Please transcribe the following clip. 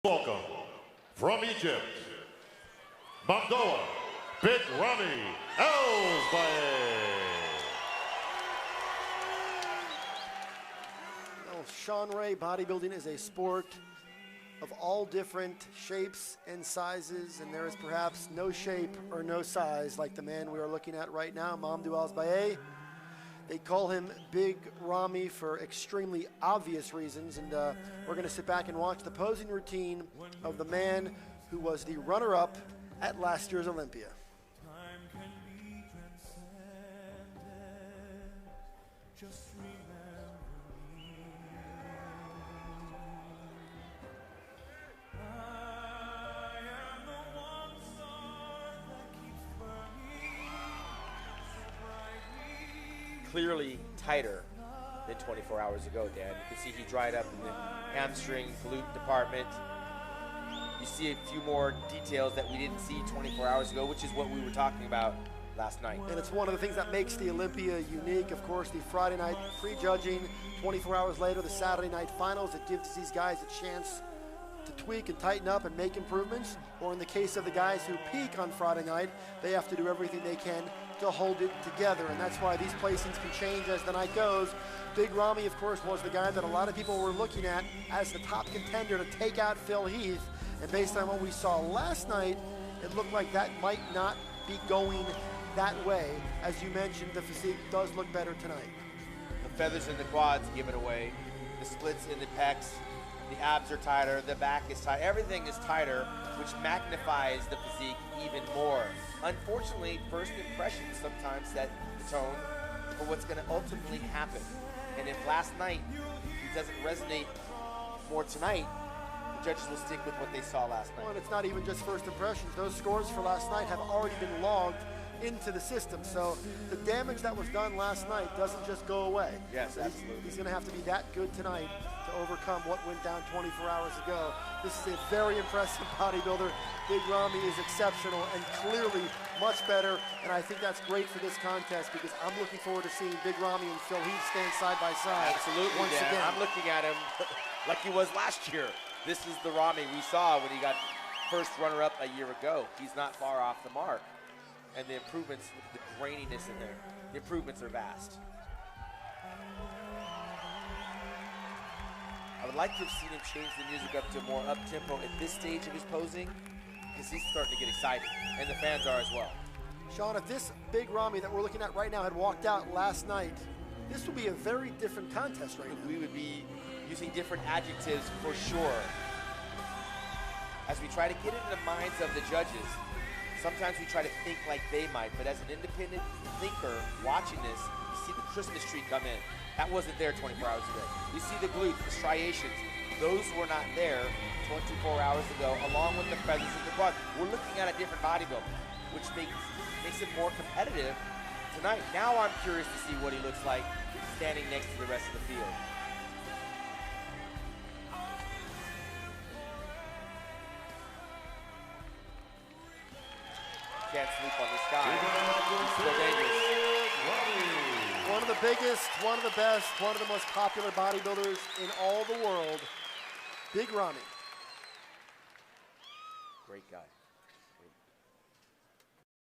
Welcome from Egypt, Mongolia, Big Ramy, Sean Ray, bodybuilding is a sport of all different shapes and sizes, and there is perhaps no shape or no size like the man we are looking at right now, Mamadou Asbaye. They call him Big Ramy for extremely obvious reasons, and we're going to sit back and watch the posing routine of the man who was the runner-up at last year's Olympia. Clearly tighter than 24 hours ago, Dan. You can see he dried up in the hamstring, glute department. You see a few more details that we didn't see 24 hours ago, which is what we were talking about last night. And it's one of the things that makes the Olympia unique. Of course, the Friday night prejudging, 24 hours later, the Saturday night finals. It gives these guys a chance to tweak and tighten up and make improvements. Or in the case of the guys who peak on Friday night, they have to do everything they can to hold it together, and that's why these placings can change as the night goes. Big Ramy, of course, was the guy that a lot of people were looking at as the top contender to take out Phil Heath, and based on what we saw last night, it looked like that might not be going that way. As you mentioned, the physique does look better tonight. The feathers in the quads give it away, the splits in the pecs, the abs are tighter, the back is tight, everything is tighter, which magnifies the physique even more. Unfortunately, first impressions sometimes set the tone for what's going to ultimately happen. And if last night it doesn't resonate more tonight, the judges will stick with what they saw last night. Well, and it's not even just first impressions. Those scores for last night have already been logged into the system. So the damage that was done last night doesn't just go away. Yes, so absolutely. He's going to have to be that good tonight to overcome what went down 24 hours ago. This is a very impressive bodybuilder. Big Ramy is exceptional and clearly much better, and I think that's great for this contest because I'm looking forward to seeing Big Ramy and Phil Heath stand side by side. Absolutely, once again. I'm looking at him like he was last year. This is the Ramy we saw when he got first runner-up a year ago. He's not far off the mark. And the improvements, with the graininess in there, the improvements are vast. I would like to have seen him change the music up to more up-tempo at this stage of his posing, because he's starting to get excited, and the fans are as well. Sean, if this Big Ramy that we're looking at right now had walked out last night, this would be a very different contest right now. We would be using different adjectives for sure. As we try to get into the minds of the judges, sometimes we try to think like they might, but as an independent thinker watching this, you see the Christmas tree come in. That wasn't there 24 hours ago. You see the glutes, the striations. Those were not there 24 hours ago, along with the feathers in the quad. We're looking at a different bodybuilder, which makes it more competitive tonight. Now I'm curious to see what he looks like standing next to the rest of the field. Can't sleep on this guy. He's still dangerous. One of the biggest, one of the best, one of the most popular bodybuilders in all the world, Big Ramy. Great guy.